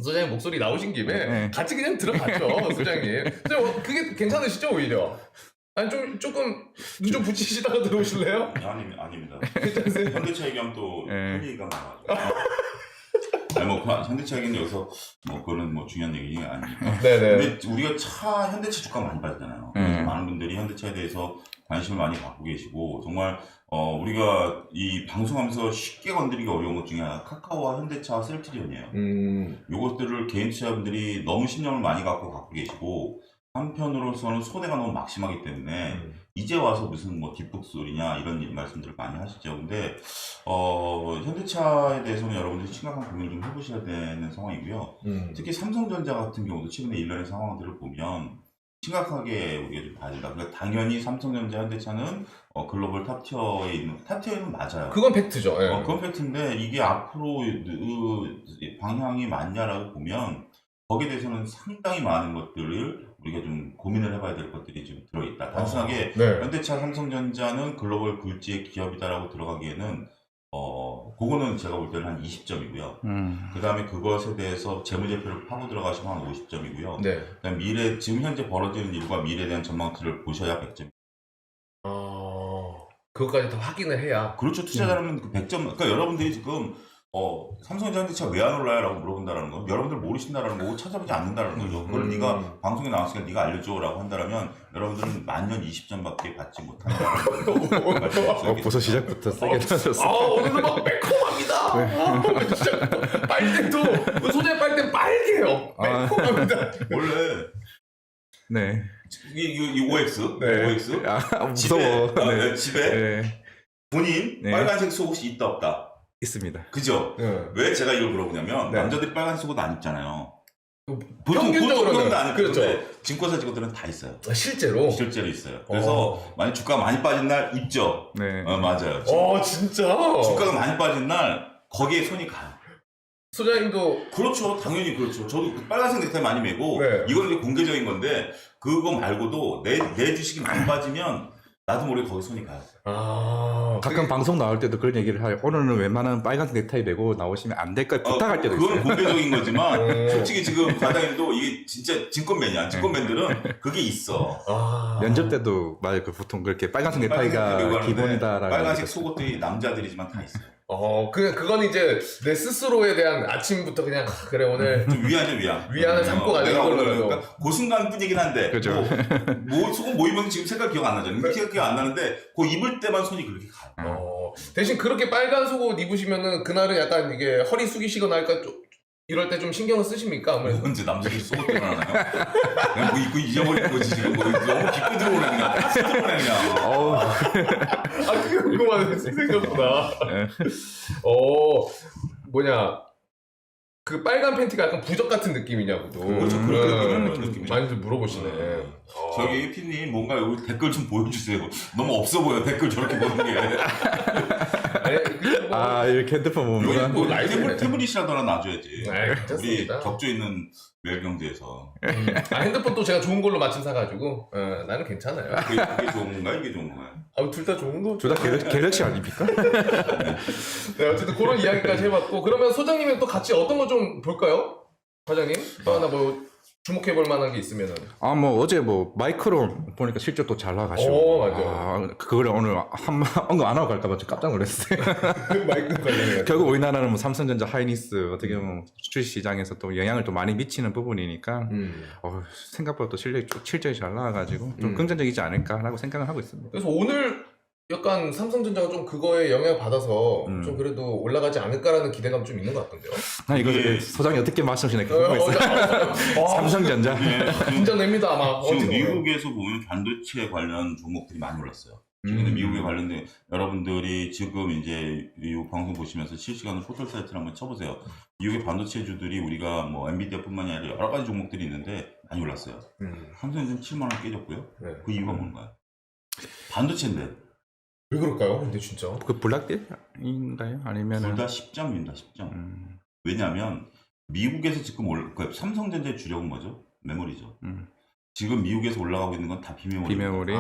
소장님 목소리 나오신 김에 네. 같이 그냥 들어갔죠, 소장님. 소장님, 그게 괜찮으시죠, 오히려? 아니, 조금 눈 좀 붙이시다가 들어오실래요? 아닙니다. 괜찮으세요? 현대차 얘기하면 또 네. 할 얘기가 많아가지고. 아니 뭐 현대차 얘기는 여기서 뭐 그거는 뭐 중요한 얘기 아니니까. 네네. 근데 우리가 현대차 주가 많이 빠지잖아요. 그래서 많은 분들이 현대차에 대해서 관심을 많이 갖고 계시고 정말 우리가 이 방송하면서 쉽게 건드리기 어려운 것 중에 하나 카카오와 현대차 셀트리온이에요. 요것들을 개인 투자자분들이 너무 신념을 많이 갖고 계시고 한편으로서는 손해가 너무 막심하기 때문에 이제 와서 무슨 뭐 뒷북 소리냐 이런 말씀들을 많이 하시죠. 근데 현대차에 대해서는 여러분들이 심각한 고민을 좀 해보셔야 되는 상황이고요. 특히 삼성전자 같은 경우도 최근에 일련의 상황들을 보면 심각하게 우리가 좀 봐야 된다. 그러니까 당연히 삼성전자, 현대차는 글로벌 탑티어에 있는 탑티어는 맞아요. 그건 팩트죠. 예. 그건 팩트인데 이게 앞으로 방향이 맞냐라고 보면 거기에 대해서는 상당히 많은 것들을 우리가 좀 고민을 해봐야 될 것들이 좀 들어있다. 단순하게 네. 현대차, 삼성전자는 글로벌 굴지의 기업이다라고 들어가기에는 그거는 제가 볼 때는 한 20점이고요. 그 다음에 그것에 대해서 재무제표를 파고 들어가시면 한 50점이고요. 네. 그다음에 지금 현재 벌어지는 일과 미래에 대한 전망치를 보셔야 100점. 그것까지 다 확인을 해야. 그렇죠. 투자자라면 그 100점. 그러니까 여러분들이 지금 삼성전자, 현대차 왜 안 올라요? 라고 물어본다라는 건 여러분들 모르신다라는 거고 찾아보지 않는다라는 거죠. 그걸 네가 방송에 나왔으니까 네가 알려줘 라고 한다면 여러분들은 만년 20점밖에 받지 못한다라는 거. 벌써 시작부터 세게 터졌어. 오늘도 막 매콤합니다. 진짜 빨대도 소장님 빨대 빨개요. 매콤합니다. 원래 네. 이 OX? 네. OX? 무서워. 네. 집에 네. 본인 네. 빨간색 속옷이 있다 없다? 있습니다. 그죠? 네. 왜 제가 이걸 물어보냐면 네. 남자들이 빨간 속옷 안 입잖아요. 평균적으로는 안 입고 그렇죠. 그런데 증권사 직원들은 다 있어요. 실제로. 실제로 있어요. 그래서 만약 주가가 많이 빠진 날 입죠. 네. 맞아요. 진짜. 주가가 많이 빠진 날 거기에 손이 가요. 소장님도 그렇죠. 당연히 그렇죠. 저도 빨간색 넥타이 많이 매고 네. 이건 이제 공개적인 건데 그거 말고도 내 주식이 많이 빠지면 나도 모르게 거기 손이 가요. 가끔 방송 나올 때도 그런 얘기를 해요. 오늘은 웬만하면 빨간색 넥타이 메고 나오시면 안 될까 부탁할 때도 그건 있어요. 공개적인 거지만 솔직히 지금 과장님도 이게 진짜 증권맨이야. 증권맨들은 그게 있어. 면접 때도 말 보통 그렇게 빨간색 넥타이가 기본이다라고. 빨간색 속옷들이 남자들이지만 다 있어요. 그건 이제 내 스스로에 대한 아침부터 그냥 그래 오늘 좀 위안을 위안을 삼고 가는 내가 걸로. 오늘 그러니까 그 순간뿐이긴 한데 그죠. 속옷 뭐 입었는지 지금 색깔 기억 안 나죠. 색깔 기억 안 나는데 그 입을 때만 손이 그렇게 가요. 대신 그렇게 빨간 속옷 입으시면은 그날은 약간 이게 허리 숙이시거나 할까 이럴 때 좀 신경을 쓰십니까? 아무래도. 언제 남자들이 속옷 때문에 하나요? 그냥 뭐 입고 잊어버린 거지 지금 뭐 너무 깊게 들어오네 그냥 딱 들어오네 그냥. 그게 궁금하네 생각보다. 그 빨간 팬티가 약간 부적 같은 느낌이냐고도. 그렇죠. 그런 느낌이죠. 많이들 물어보시네. 저기 피디님 뭔가 여기 댓글 좀 보여주세요. 너무 없어 보여 댓글 저렇게 보는 게. 이렇게 핸드폰 여기 보면 뭐 태블릿이라도 하나 놔줘야지. 우리 괜찮습니다. 격조 있는 매일경제에서. 핸드폰 또 제가 좋은 걸로 마침 사가지고 나는 괜찮아요. 그게 좋은 건가요? 이게 좋은 건가요? 둘 다 좋은 거. 둘 다 갤럭시 아닙니까? 네, 어쨌든 그런 이야기까지 해봤고 그러면 소장님은 또 같이 어떤 거 좀 볼까요? 과장님? 또 하나 뭐 주목해볼 만한 게 있으면은. 어제 마이크로 보니까 실적 또 잘 나가시고. 맞아요. 그거를 오늘 언급 안 하고 갈까봐 좀 깜짝 놀랐어요. 마이크 관련해. 결국 우리나라는 뭐 삼성전자, 하이닉스 어떻게 보면 주식시장에서 또 영향을 또 많이 미치는 부분이니까 생각보다 또 실적이 잘 나와가지고 좀 긍정적이지 않을까라고 생각을 하고 있습니다. 그래서 오늘 약간 삼성전자가 좀 그거에 영향을 받아서 좀 그래도 올라가지 않을까라는 기대감 좀 있는 것 같던데요. 이거 소장이 어떻게 말씀하시나 궁금했어요. 삼성전자. 긴장됩니다 아마. 지금 미국에서 보면 반도체 관련 종목들이 많이 올랐어요. 최근에 미국에 관련된 여러분들이 지금 이제 이 방송 보시면서 실시간으로 포털 사이트를 한번 쳐보세요. 미국의 반도체주들이 우리가 뭐 엔비디아뿐만이 아니라 여러 가지 종목들이 있는데 많이 올랐어요. 삼성전자는 7만 원 깨졌고요. 그 이유가 뭔가요? 반도체인데. 왜 그럴까요? 근데 진짜. 그 블락딜인가요? 아니면은 둘 다 10점입니다. 10점. 왜냐하면 미국에서 지금 삼성전자의 주력은 뭐죠? 메모리죠. 지금 미국에서 올라가고 있는 건 다 비메모리. 비메모리.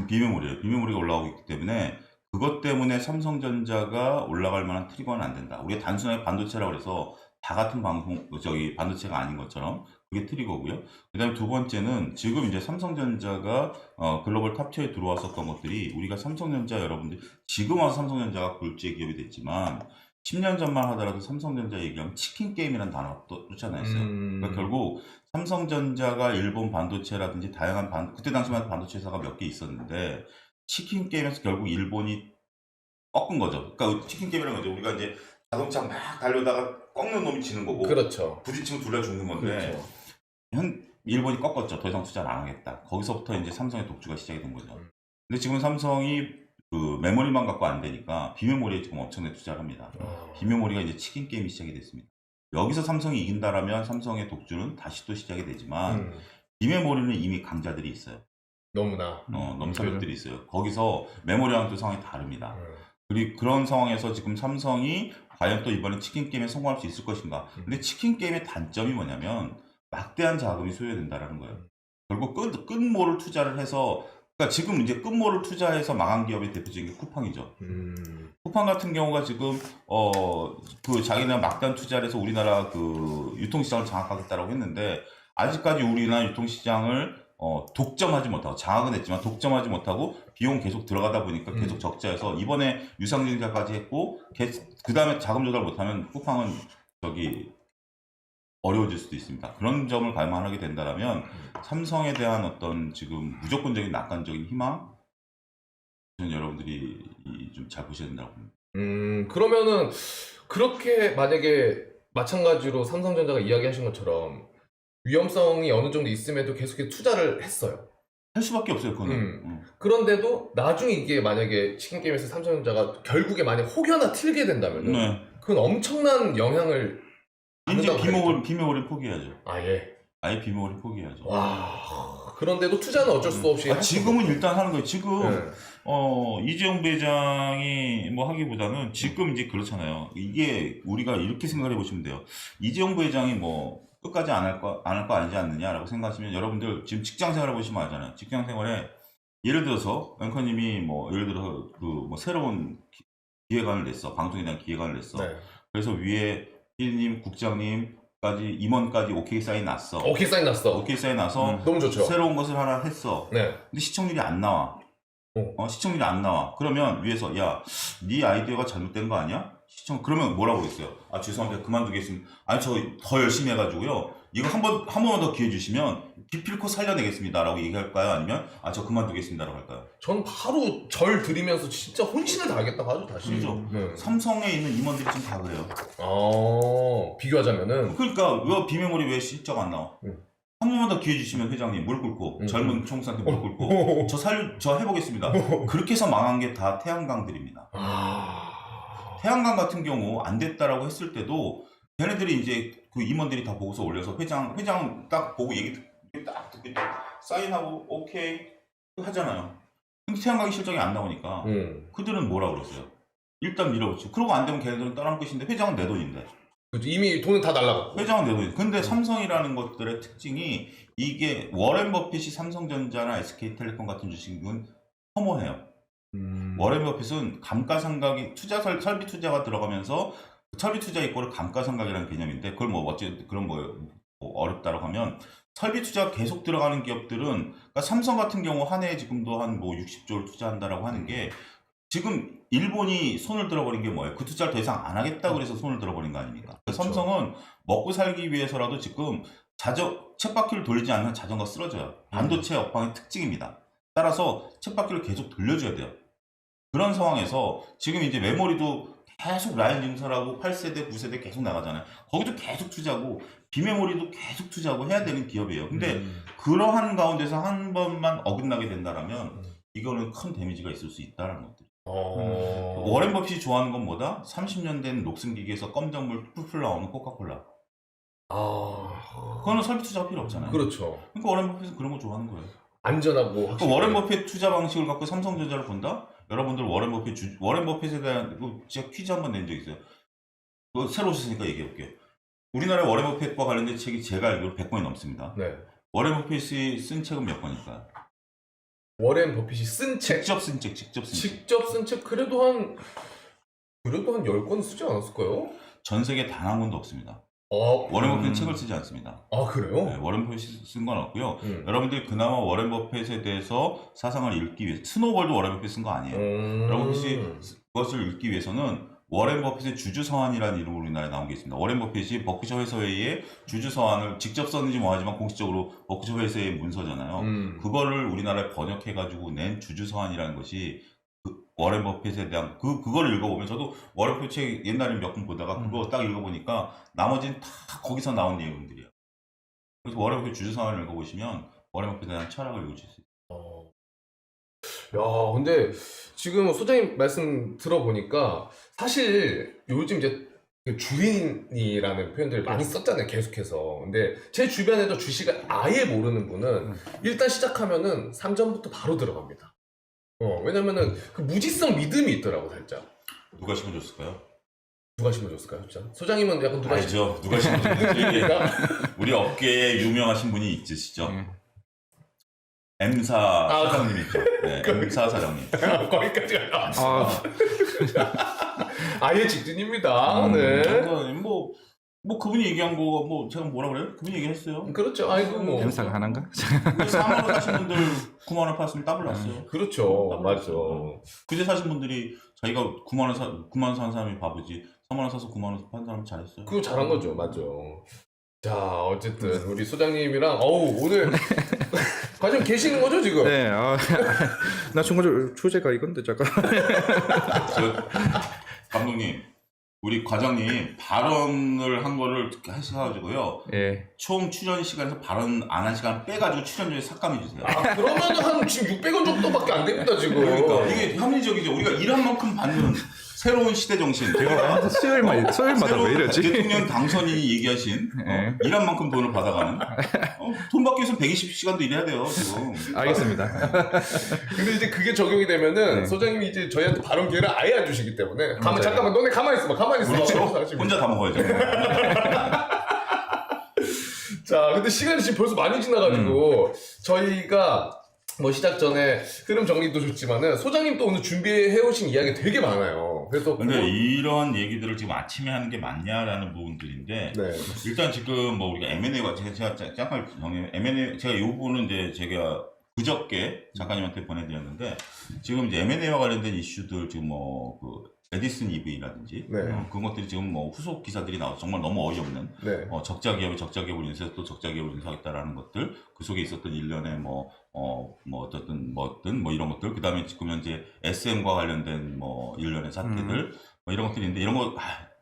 비메모리예요. 비메모리가 올라오고 있기 때문에 그것 때문에 삼성전자가 올라갈 만한 트리거는 안 된다. 우리가 단순하게 반도체라고 해서 다 같은 반도체가 아닌 것처럼 그게 트리거고요. 그다음에 두 번째는 지금 이제 삼성전자가 글로벌 탑티어에 들어왔었던 것들이 우리가 삼성전자 여러분들 지금 와서 삼성전자가 굴지의 기업이 됐지만 10년 전만 하더라도 삼성전자 얘기하면 치킨 게임이라는 단어가 또 쫓아나있어요. 그러니까 결국 삼성전자가 일본 반도체라든지 다양한 그때 당시만 반도체 회사가 몇 개 있었는데 치킨 게임에서 결국 일본이 꺾은 거죠. 그러니까 치킨 게임이라는 거죠. 우리가 이제 자동차 막 달려다가 꺾는 놈이 지는 거고 그렇죠. 부딪히면 둘 다 죽는 건데 그렇죠. 일본이 꺾었죠. 더 이상 투자를 안 하겠다. 거기서부터 이제 삼성의 독주가 시작이 된 거죠. 근데 지금 삼성이 그 메모리만 갖고 안 되니까 비메모리에 지금 엄청나게 투자를 합니다. 비메모리가 이제 치킨 게임이 시작이 됐습니다. 여기서 삼성이 이긴다라면 삼성의 독주는 다시 또 시작이 되지만 비메모리는 이미 강자들이 있어요. 너무나. 넘사벽들이 있어요. 거기서 메모리와는 또 상황이 다릅니다. 그리고 그런 상황에서 지금 삼성이 과연 또 이번에 치킨 게임에 성공할 수 있을 것인가. 근데 치킨 게임의 단점이 뭐냐면 막대한 자금이 소요된다라는 거예요. 결국 끝모를 투자를 해서 그러니까 지금 이제 끝모를 투자해서 망한 기업의 대표적인 게 쿠팡이죠. 쿠팡 같은 경우가 지금 그 자기네가 막대한 투자를 해서 우리나라 그 유통시장을 장악하겠다라고 했는데 아직까지 우리나라 유통시장을 독점하지 못하고 장악은 했지만 독점하지 못하고 비용 계속 들어가다 보니까 계속 적자여서 이번에 유상증자까지 했고 그 다음에 자금 조달 못하면 쿠팡은 어려워질 수도 있습니다. 그런 점을 감안하게 된다면 삼성에 대한 어떤 지금 무조건적인 낙관적인 희망 저는 여러분들이 좀 잘 보셔야 된다고 봅니다. 그러면은 그렇게 만약에 마찬가지로 삼성전자가 이야기하신 것처럼 위험성이 어느 정도 있음에도 계속해서 투자를 했어요. 할 수밖에 없어요, 그거는. 그런데도 나중에 이게 만약에 치킨 게임에서 삼성전자가 결국에 만약 혹여나 틀게 된다면 네. 그건 엄청난 영향을 이제 비메모리 포기해야죠. 아예 비메모리 포기해야죠. 와. 그런데도 투자는 어쩔 수 없이. 지금은 일단 하는 거예요. 지금 이재용 부회장이 뭐 하기보다는 지금 이제 그렇잖아요. 이게 우리가 이렇게 생각해 보시면 돼요. 이재용 부회장이 뭐 끝까지 안 할 거 아니지 않느냐라고 생각하시면 여러분들 지금 직장 생활을 보시면 알잖아요. 직장 생활에 예를 들어서 앵커님이 뭐 예를 들어서 그 뭐 새로운 기획안을 냈어. 방송에 대한 기획안을 냈어. 네. 그래서 위에 PD님, 국장님까지 임원까지 오케이 사인 났어. 오케이 사인 나서 너무 좋죠. 새로운 것을 하나 했어. 네. 근데 시청률이 안 나와. 시청률이 안 나와. 그러면 위에서 야, 네 아이디어가 잘못된 거 아니야? 그러면 뭐라고 했어요? 아, 죄송합니다. 그만두겠습니다. 아니, 저 더 열심히 해가지고요. 이거 한 번만 더 기회 주시면 기필코 살려내겠습니다. 라고 얘기할까요? 아니면, 아, 저 그만두겠습니다. 라고 할까요? 전 바로 절 드리면서 진짜 혼신을 다하겠다고 하죠, 다시. 그렇죠. 네. 삼성에 있는 임원들이 지금 다 그래요. 비교하자면은. 그러니까, 왜 비메모리 왜 실적 안 나와? 한 번만 더 기회 주시면 회장님 물 끓고, 젊은 총수한테 물 끓고, 저 해보겠습니다. 그렇게 해서 망한 게 다 태양광들입니다. 태양광 같은 경우 안 됐다라고 했을 때도 걔네들이 이제 그 임원들이 다 보고서 올려서 회장 딱 보고 얘기 딱 듣고 사인하고 오케이 하잖아요. 근데 태양광이 실적이 안 나오니까 그들은 뭐라고 그랬어요? 일단 밀어붙이고 그러고 안 되면 걔네들은 떠나는 것인데 회장은 내 돈인데. 이미 돈은 다 날라갔고. 회장은 내 돈인데. 근데 삼성이라는 것들의 특징이 이게 워렌 버핏이 삼성전자나 SK텔레콤 같은 주식은 혐오해요. 워렌 버핏은 감가상각이 설비 투자가 들어가면서 설비 투자 이꼴을 감가상각이라는 개념인데 그걸 뭐 어쨌든 그런 뭐 어렵다라고 하면 설비 투자가 계속 들어가는 기업들은 그러니까 삼성 같은 경우 한 해에 지금도 한 뭐 60조를 투자한다라고 하는 게 지금 일본이 손을 들어버린 게 뭐예요? 그 투자를 더 이상 안 하겠다고 그래서 손을 들어버린 거 아닙니까? 그렇죠. 삼성은 먹고 살기 위해서라도 지금 쳇바퀴를 돌리지 않으면 자전거가 쓰러져요. 반도체 업황의 특징입니다. 따라서 쳇바퀴를 계속 돌려줘야 돼요. 그런 상황에서 지금 이제 메모리도 계속 라인 증설하고 8세대, 9세대 계속 나가잖아요. 거기도 계속 투자하고 비메모리도 계속 투자하고 해야 되는 기업이에요. 근데 그러한 가운데서 한 번만 어긋나게 된다면 이거는 큰 데미지가 있을 수 있다는 것들. 워렌 버핏이 좋아하는 건 뭐다? 30년 된 녹슨 기계에서 검정물 풀풀 나오는 코카콜라. 그거는 설비 투자가 필요 없잖아요. 그렇죠. 그러니까 워렌 버핏은 그런 거 좋아하는 거예요. 안전하고. 그러니까 워렌 버핏 투자 방식을 갖고 삼성전자를 본다? 여러분들 워렌 버핏에 대한 제가 퀴즈 한번 낸 적 있어요. 새로 오셨으니까 얘기해볼게요. 우리나라의 워렌 버핏과 관련된 책이 제가 알기로 100권이 넘습니다. 네. 워렌 버핏이 쓴 책은 몇 권일까요? 워렌 버핏이 쓴 책? 직접 쓴 책. 그래도 한 10권 쓰지 않았을까요? 전 세계 단 한 권도 없습니다. 워렌 버핏은 책을 쓰지 않습니다. 아, 그래요? 네, 워렌 버핏이 쓴 건 없고요. 여러분들이 그나마 워렌 버핏에 대해서 사상을 읽기 위해 스노우볼도 워렌 버핏 쓴 거 아니에요. 여러분들이 그것을 읽기 위해서는 워렌 버핏의 주주서한이라는 이름으로 우리나라에 나온 게 있습니다. 워렌 버핏이 버크셔 회사회의 주주서한을 직접 썼는지 뭐하지만 공식적으로 버크셔 회사의 문서잖아요. 그거를 우리나라에 번역해가지고 낸 주주서한이라는 것이 워렌 버핏에 대한 그거를 읽어보면 저도 워렌 버핏 책 옛날에 몇 권 보다가 그거 딱 읽어보니까 나머지는 다 거기서 나온 내용들이에요. 그래서 워렌 버핏 주주서한을 읽어보시면 워렌 버핏에 대한 철학을 읽으실 수 있어요. 야, 근데 지금 소장님 말씀 들어보니까 사실 요즘 이제 주인이라는 표현들을 많이 썼잖아요, 계속해서. 근데 제 주변에도 주식을 아예 모르는 분은 일단 시작하면은 상점부터 바로 들어갑니다. 왜냐면은 그 무지성 믿음이 있더라고, 살짝. 누가 심어줬을까요? 누가 심어줬을까요, 진짜? 소장님은 약간 누가 알죠. 누가 심어줬을지. 우리 업계에 유명하신 분이 있으시죠. M사 사장님 있죠. 네, M사 사장님. 거기까지 가요. 아예 직진입니다. 네. 그러니까 뭐 그분이 얘기한 거 뭐 제가 뭐라 그래요? 그분이 얘기했어요. 그렇죠. 아이고 뭐. M사가 하나인가? 4만 원 사신 분들 9만 원 팔았으면 더블 났어요. 그렇죠. 맞아. 그제 사신 분들이 자기가 9만 원 산 사람이 바보지 3만 원 사서 9만 원 판 사람이 잘했어요. 그거 잘한 거죠. 맞아. 자, 어쨌든 우리 소장님이랑 오늘 과연 계시는 거죠, 지금? 네. 나 중간에 주제가 이건데 잠깐. 감독님, 우리 과장님 발언을 한 거를 하셔가지고요. 예. 총 출연 시간에서 발언 안 한 시간 빼가지고 출연료에 삭감해 주세요. 그러면 한 지금 600원 정도밖에 안 됩니다, 지금. 그러니까 이게 합리적이죠. 우리가 일한 만큼 받는 새로운 시대 정신. 제가 수요일마다 왜 이러지? 대통령 당선인이 얘기하신 일한 만큼 돈을 받아가는. 돈 받기 위해서 120시간도 일해야 돼요, 지금. 알겠습니다. 근데 이제 그게 적용이 되면은 소장님이 이제 저희한테 발언 기회를 아예 안 주시기 때문에 잠깐만 너네 가만히 있어봐. 가만히 있어. 그렇죠. 혼자 다 먹어야죠. 자, 근데 시간이 지금 벌써 많이 지나가지고 저희가 뭐 시작 전에 흐름 정리도 좋지만은 소장님 또 오늘 준비해 오신 이야기 되게 많아요. 그래서 근데 이런 얘기들을 지금 아침에 하는 게 맞냐라는 부분들인데 네. 일단 지금 뭐 우리가 M&A가 제가 잠깐 정해 M&A 제가 이 부분은 이제 제가 그저께 작가님한테 보내드렸는데 지금 이제 M&A와 관련된 이슈들 지금 뭐 그 에디슨 EV라든지 네. 그런 것들이 지금 뭐 후속 기사들이 나와서 정말 너무 어이없는 네. 적자 기업이 적자 기업을 인수해서 또 적자 기업을 인수하겠다라는 것들 그 속에 있었던 일련의 뭐 어떤 이런 것들 그 다음에 지금 현재 SM과 관련된 뭐 일련의 사태들 뭐 이런 것들이 있는데 이런 거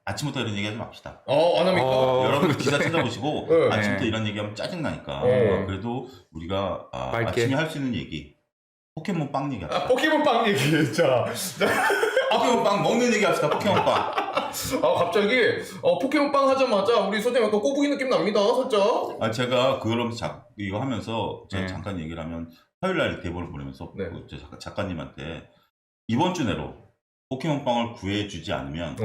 아침부터 이런 얘기하지 맙시다. 안 합니까? 여러분들 기사 찾아보시고 네. 아침부터 이런 얘기하면 짜증나니까 그래도 우리가 아침에 할 수 있는 얘기 포켓몬 빵 얘기합시다. 포켓몬 빵 얘기. 자. 포켓몬 빵 먹는 얘기 합시다. 포켓몬 빵. 갑자기 포켓몬 빵 하자마자 우리 소장님 약간 꼬부기 느낌 납니다. 살짝. 제가 그러면서 이거 하면서 제가 잠깐 얘기를 하면 화요일 날 대본을 보내면서 네. 작가님한테 이번 주 내로 포켓몬 빵을 구해주지 않으면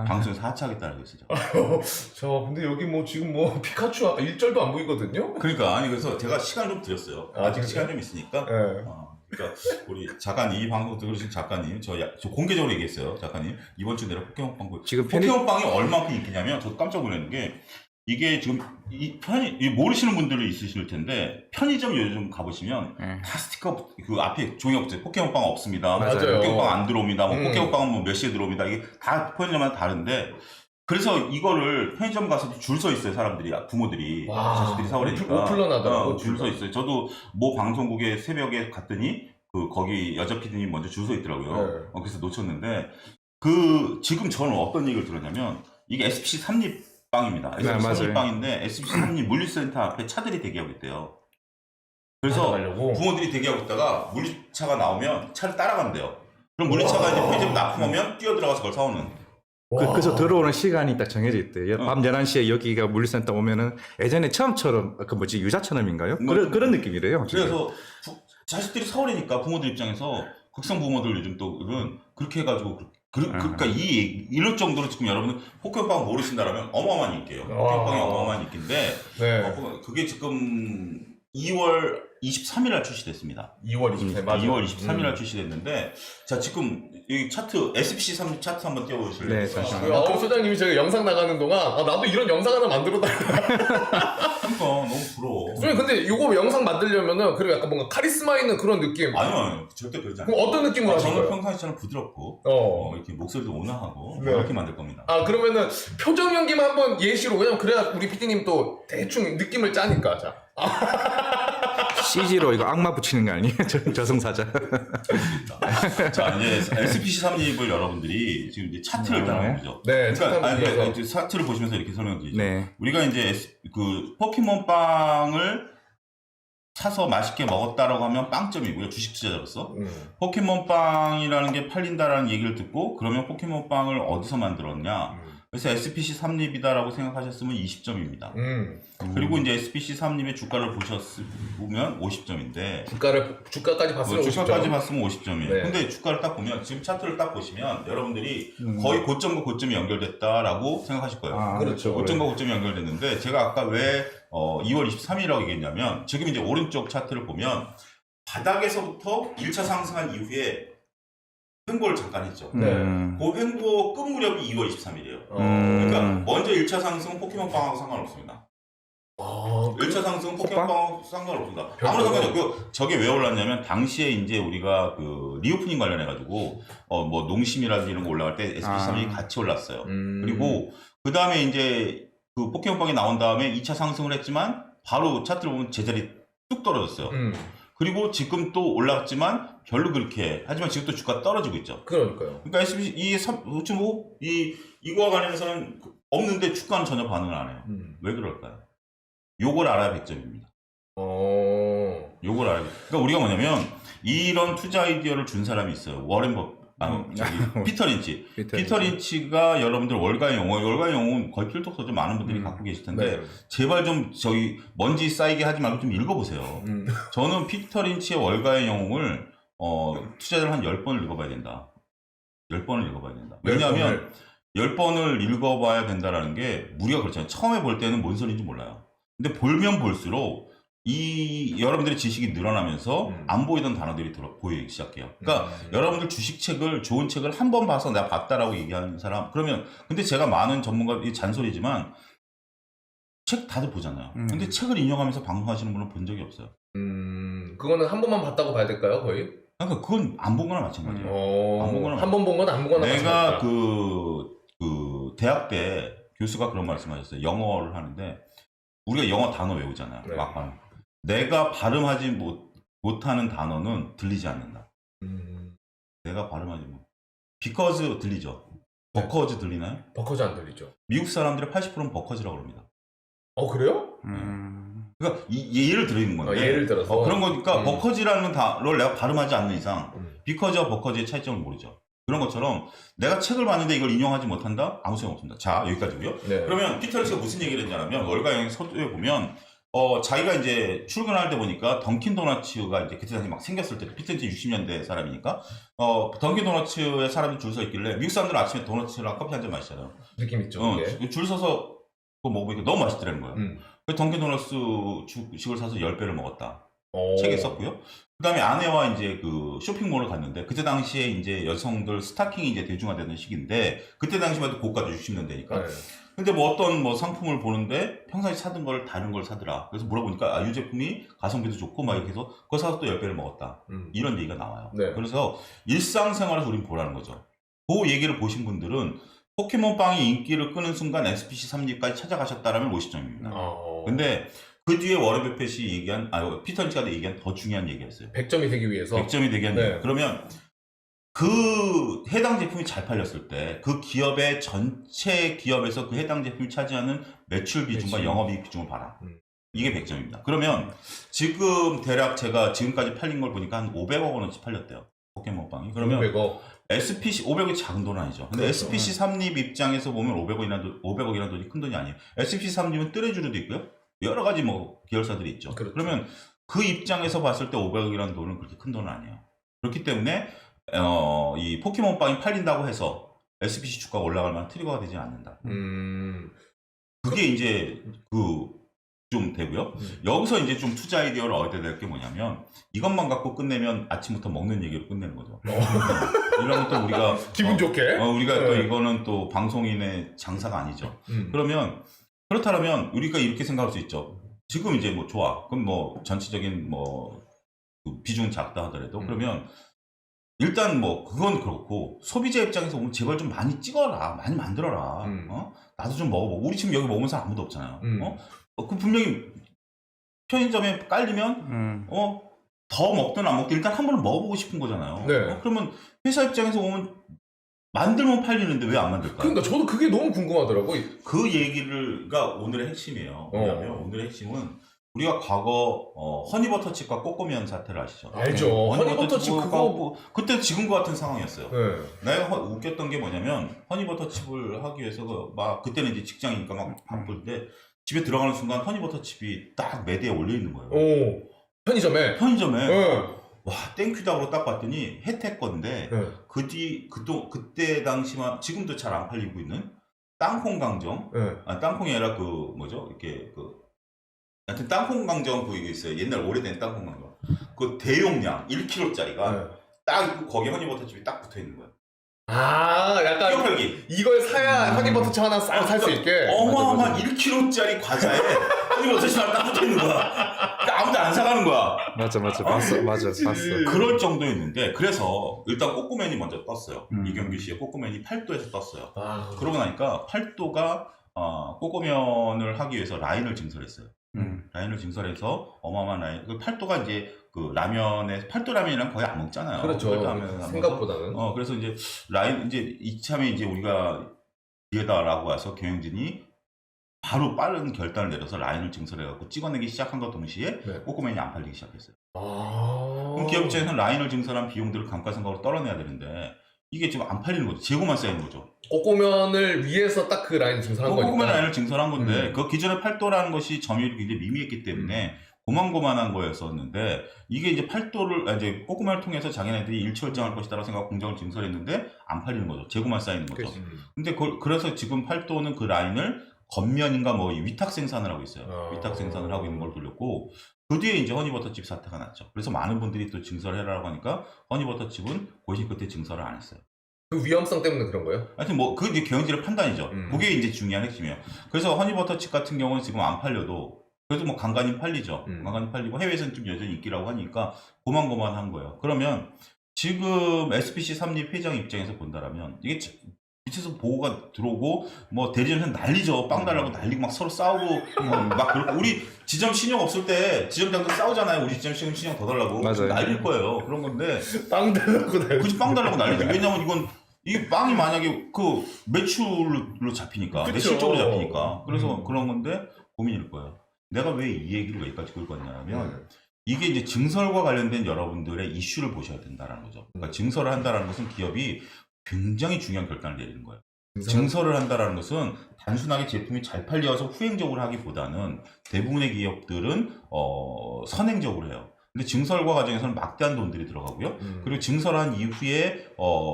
방송에서 하차하겠다라고 했어요. 자, 근데 여기 뭐 지금 뭐 피카츄 1절도 안 보이거든요? 그러니까 아니 그래서 제가 시간을 좀 드렸어요. 아직 시간 좀 있으니까. 네. 그러니까 우리 작가님 이 방송 들으신 작가님 저 공개적으로 얘기했어요. 작가님 이번 주 내로 포켓몬 빵 지금 포켓몬 빵이 얼마큼 인기냐면 저도 깜짝 놀랐는 게 이게 지금 모르시는 분들이 있으실 텐데 편의점 요즘 가보시면 다 스티커 그 앞에 종이가 붙어요. 포켓몬 빵 없습니다. 맞아요. 포켓몬 빵 안 들어옵니다. 뭐 포켓몬 빵은 뭐 몇 시에 들어옵니다. 이게 다 편의점마다 다른데 그래서 이거를 편의점 가서 줄 서 있어요. 사람들이 부모들이 자식들이 사오려니까 오픈런하더라고. 줄 서 있어요. 저도 모 방송국에 새벽에 갔더니 거기 여자 PD님 먼저 줄 서 있더라고요. 네. 그래서 놓쳤는데 지금 저는 어떤 얘기를 들었냐면 이게 SPC 삼립 빵입니다. SPC 빵인데 SPC 삼립 물류센터 앞에 차들이 대기하고 있대요. 그래서 부모들이 대기하고 있다가 물류차가 나오면 차를 따라간대요. 그럼 물류차가 이제 편의점 납품하면 뛰어들어가서 그걸 사오는. 그래서 들어오는 시간이 딱 정해져 있대요. 밤 11시에 여기가 물류센터 오면은 예전에 처음처럼 유자처럼인가요? 그런 느낌이래요. 그래서 자식들이 사오려니까 부모들 입장에서 극성 부모들 요즘 또는 그렇게 해가지고 그러니까 이럴 정도로 지금 여러분들 포켓몬빵 모르신다라면 어마어마한 인기예요. 포켓몬빵이 어마어마한 인기인데 그게 지금 2월 23일 날 출시됐습니다. 2월 23일 맞아요. 2월 23일 날 출시됐는데 자 지금 이 차트 SPC 3 차트 한번 띄워보실래요? 네, 잠시만요. 소장님이 저희 영상 나가는 동안 나도 이런 영상 하나 만들어 달라. 그러니까 너무 부러워. 소장님 근데 이거 영상 만들려면은 그리고 약간 뭔가 카리스마 있는 그런 느낌. 아니요, 절대 그러지 않아요. 그럼 어떤 느낌으로 하실 저는 거예요? 평상시처럼 부드럽고 이렇게 목소리도 온화하고 네. 이렇게 만들 겁니다. 아 그러면은 표정 연기만 한번 예시로 왜냐면 그래야 우리 PD님 또 대충 느낌을 짜니까 자. CG로 이거 악마 붙이는 거 아니에요? 저승사자. 자 이제 SPC 3립을 여러분들이 지금 이제 차트를 따라보죠. 네, 그러니까 차트를 보시면서 이렇게 설명드리죠. 네. 우리가 이제 그 포켓몬 빵을 사서 맛있게 먹었다라고 하면 빵점이고요. 주식 투자자로서. 포켓몬 빵이라는 게 팔린다라는 얘기를 듣고 그러면 포켓몬 빵을 어디서 만들었냐. 그래서 SPC 3립이다라고 생각하셨으면 20점입니다. 그리고 이제 SPC 3립의 주가를 보면 50점인데 주가까지 봤으면 50점. 주가까지 봤으면 50점이에요. 네. 근데 주가를 딱 보면 지금 차트를 딱 보시면 여러분들이 거의 고점과 고점이 연결됐다라고 생각하실 거예요. 아, 그렇죠. 고점과 고점이 연결됐는데 제가 아까 왜 2월 23일이라고 얘기했냐면 지금 이제 오른쪽 차트를 보면 바닥에서부터 1차 상승한 이후에 횡보를 잠깐 했죠. 네. 그 횡보 끝 무렵이 2월 23일이에요. 그러니까 먼저 1차 상승은 포켓몬 빵하고 상관없습니다. 1차 상승은 포켓몬 빵하고 상관없습니다. 아무런 상관이 없고 저게 왜 올랐냐면 당시에 이제 우리가 그 리오프닝 관련해가지고 뭐 농심이라든지 이런 거 올라갈 때 SPC3이 같이 올랐어요. 그리고 그 다음에 이제 그 포켓몬 빵이 나온 다음에 2차 상승을 했지만 바로 차트를 보면 제자리 뚝 떨어졌어요. 그리고 지금 또 올랐지만 별로 그렇게 하지만 지금 또 주가 떨어지고 있죠. 그러니까요. 그러니까 SPC 이 5.5 이거와 관련해서는 없는데 주가는 전혀 반응을 안 해요. 왜 그럴까요? 요걸 알아야 100점입니다. 요걸 알아야 돼. 그러니까 우리가 뭐냐면 이런 투자 아이디어를 준 사람이 있어요. 워렌 피터 린치. 피터 린치가 여러분들 월가의 영웅은 거의 필독서죠. 많은 분들이 갖고 계실 텐데 네. 제발 좀 저희 먼지 쌓이게 하지 말고 좀 읽어보세요. 저는 피터 린치의 월가의 영웅을 투자자를 한 10번을 읽어봐야 된다. 10번을 읽어봐야 된다. 왜냐하면 10번을 읽어봐야 된다라는 게 우리가 그렇잖아요. 처음에 볼 때는 뭔 소리인지 몰라요. 근데 볼면 볼수록 여러분들의 지식이 늘어나면서 안 보이던 단어들이 보이기 시작해요. 그러니까 여러분들 주식책을 좋은 책을 한 번 봐서 내가 봤다라고 얘기하는 사람 그러면 근데 제가 많은 전문가 잔소리지만 책 다들 보잖아요. 근데 책을 인용하면서 방송하시는 분은 본 적이 없어요. 그거는 한 번만 봤다고 봐야 될까요, 거의? 그러니까 그건 안 본 거나 마찬가지예요. 안 본 거나 한 번 본 건 안 본 거나 내가 마찬가지다. 그 대학 때 교수가 그런 말씀하셨어요. 영어를 하는데 우리가 영어 단어 외우잖아요. 네. 막판. 내가 발음하지 못하는 단어는 들리지 않는다. 내가 발음하지 못. because 들리죠. 네. 버커즈 들리나요? 버커즈 안 들리죠. 미국 사람들의 80%는 버커즈라고 합니다. 그래요? 그러니까 예를 들어있는 건데. 예를 들어서. 그런 거니까 버커즈라는 단어를 내가 발음하지 않는 이상 비커즈와 버커즈의 차이점을 모르죠. 그런 것처럼 내가 책을 봤는데 이걸 인용하지 못한다? 아무 소용 없습니다. 자, 여기까지고요. 네. 그러면 피터 린치가 무슨 얘기를 했냐면 월가 여행 서두에 보면 자기가 이제 출근할 때 보니까 던킨 도너츠가 이제 그때 당시 막 생겼을 때 피터 린치 60년대 사람이니까 던킨 도너츠에 사람이 줄 서 있길래 미국 사람들은 아침에 도너츠랑 커피 한 잔 마시잖아요. 느낌 있죠. 이게. 줄 서서 그거 먹으니까 너무 맛있더라는 거예요. 그래서 던킨 도너츠 주식을 사서 10배를 먹었다. 책에 썼고요. 그 다음에 아내와 이제 그 쇼핑몰을 갔는데, 그때 당시에 이제 여성들 스타킹이 이제 대중화되는 시기인데, 그때 당시만 해도 고가죠, 60년대니까. 네. 근데 뭐 어떤 뭐 상품을 보는데, 평상시 사던 걸 다른 걸 사더라. 그래서 물어보니까, 이 제품이 가성비도 좋고, 막 이렇게 해서, 그거 사서 또 10배를 먹었다. 이런 얘기가 나와요. 네. 그래서 일상생활에서 우린 보라는 거죠. 그 얘기를 보신 분들은, 포켓몬빵이 인기를 끄는 순간 SPC 3립까지 찾아가셨다라면 50점입니다. 근데, 그 뒤에 워렌 버핏이 얘기한, 피터 린치가 얘기한 더 중요한 얘기였어요. 100점이 되기 위해서. 100점이 되게 한 네. 얘기. 그러면 그 해당 제품이 잘 팔렸을 때 그 기업의 전체 기업에서 그 해당 제품이 차지하는 매출 비중과 매출. 영업이익 비중을 봐라. 이게 100점입니다. 그러면 지금 대략 제가 지금까지 팔린 걸 보니까 한 500억 원어치 팔렸대요. 포켓몬빵이. 그러면 500억. SPC 500억이 작은 돈 아니죠. 근데 그렇죠. SPC 3립 입장에서 보면 500억이라는 돈이 큰 돈이 아니에요. SPC 3립은 뜨레주르도 있고요. 여러 가지 뭐 계열사들이 있죠. 그렇죠. 그러면 그 입장에서 봤을 때 500억이라는 돈은 그렇게 큰 돈은 아니에요. 그렇기 때문에 이 포켓몬빵이 팔린다고 해서 SPC 주가가 올라갈 만한 트리거가 되지 않는다. 그게 이제 그 좀 되고요. 여기서 이제 좀 투자 아이디어를 얻어야 될 게 뭐냐면 이것만 갖고 끝내면 아침부터 먹는 얘기로 끝내는 거죠. 이러면 또 우리가 기분 좋게. 우리가 또 네. 이거는 또 방송인의 장사가 아니죠. 그러면 그렇다면 우리가 이렇게 생각할 수 있죠. 지금 이제 뭐 좋아. 그럼 뭐 전체적인 뭐 비중은 작다 하더라도 그러면 일단 뭐 그건 그렇고 소비자 입장에서 보면 제발 좀 많이 찍어라, 많이 만들어라. 나도 좀 먹어보고 우리 지금 여기 먹으면 사람 아무도 없잖아요. 그 분명히 편의점에 깔리면 더 먹든 안 먹든 일단 한 번은 먹어보고 싶은 거잖아요. 네. 그러면 회사 입장에서 보면 만들면 팔리는데 왜 안 만들까? 그러니까 저도 그게 너무 궁금하더라고. 그 얘기가 오늘의 핵심이에요. 뭐냐면 오늘의 핵심은 우리가 과거 허니버터칩과 꼬꼬면 사태를 아시죠? 알죠. 허니버터칩 그거 그때 지금과 같은 상황이었어요. 네. 내가 웃겼던 게 뭐냐면 허니버터칩을 하기 위해서 막 그때는 이제 직장이니까 막 바쁠 때 집에 들어가는 순간 허니버터칩이 딱 매대에 올려 있는 거예요. 오, 편의점에. 편의점에 네. 와 땡큐다고 딱 봤더니 혜택 건데 네. 그때 당시만 지금도 잘 안 팔리고 있는 땅콩 강정 네. 땅콩이 아니라 그 뭐죠 이렇게 하여튼 땅콩 강정 그게 있어요. 옛날 오래된 땅콩 강정 그 대용량 1kg짜리가 네. 딱 거기 허니버터칩이 딱 붙어 있는 거예요. 아, 약간 끼어팔기 이걸 사야 허니버터칩 하나 싹 살 수 있게. 어마어마한 1kg짜리 과자에 허니버터칩 하나 딱 붙어 있는 거야. 그러니까 아무도 안 사가는 거야. 맞아 봤어. 그럴 정도였는데 그래서 일단 꼬꼬맨이 먼저 떴어요. 이경규 씨의 꼬꼬맨이 8도에서 떴어요. 아, 그러고 나니까 8도가 꼬꼬면을 하기 위해서 라인을 증설했어요. 라인을 증설해서 어마어마한 라인. 그 8도가 이제 그 라면에 8도 라면이랑 거의 안 먹잖아요. 그렇죠. 8도 라면 하면서. 생각보다는. 그래서 이제 라인 이제 이참에 이제 우리가 기회다라고 해서 경영진이 바로 빠른 결단을 내려서 라인을 증설해갖고 찍어내기 시작한 것 동시에 네. 꼬꼬맨이 안 팔리기 시작했어요. 아. 그럼 기업 입장에서는 라인을 증설한 비용들을 감가상각으로 떨어내야 되는데 이게 지금 안 팔리는 거죠. 재고만 쌓이는 거죠. 꼬꼬면을 위해서 딱 그 라인 증설한 거니까. 꼬꼬면 라인을 증설한 건데 그 기존에 8도라는 것이 점유율이 굉장히 미미했기 때문에 고만고만한 거였었는데 이게 이제 8도를 이제 꼬꼬면을 통해서 자기네들이 일취월장할 것이다라고 생각하고 공장을 증설했는데 안 팔리는 거죠. 재고만 쌓이는 거죠. 근데 그래서 지금 8도는 그 라인을 겉면인가 뭐 위탁 생산을 하고 있어요. 위탁 생산을 하고 있는 걸 돌렸고 그 뒤에 이제 허니버터칩 사태가 났죠. 그래서 많은 분들이 또 증설해라라고 하니까 허니버터칩은 고심 끝에 증설을 안 했어요. 그 위험성 때문에 그런 거예요? 하여튼 뭐 그 이제 경영진의 판단이죠. 그게 이제 중요한 핵심이에요. 그래서 허니버터칩 같은 경우는 지금 안 팔려도 그래도 뭐 간간히 팔리죠. 간간히 팔리고 해외에서는 좀 여전히 있기라고 하니까 고만고만한 거예요. 그러면 지금 SPC 삼립 회장 입장에서 본다라면 이게 밑에서 보고가 들어오고 뭐 대리점에서 난리죠. 빵 달라고 난리고 막 서로 싸우고 막 그렇고 우리 지점 신용 없을 때 지점장들 싸우잖아요. 우리 지점 신용 더 달라고. 맞아요. 난릴 거예요. 그런 건데 빵 달라고 날. 굳이 빵 달라고 난리지. 왜냐면 이건 이 빵이 만약에 그 매출로 잡히니까 그쵸. 내 실적으로 잡히니까 그래서 그런 건데 고민일 거예요. 내가 왜 이 얘기를 여기까지 끌고 왔냐면 이게 이제 증설과 관련된 여러분들의 이슈를 보셔야 된다는 거죠. 그러니까 증설을 한다는 것은 기업이 굉장히 중요한 결단을 내리는 거예요. 증설을 한다는 것은 단순하게 제품이 잘 팔려서 후행적으로 하기보다는 대부분의 기업들은 선행적으로 해요. 근데 증설과 과정에서는 막대한 돈들이 들어가고요. 그리고 증설한 이후에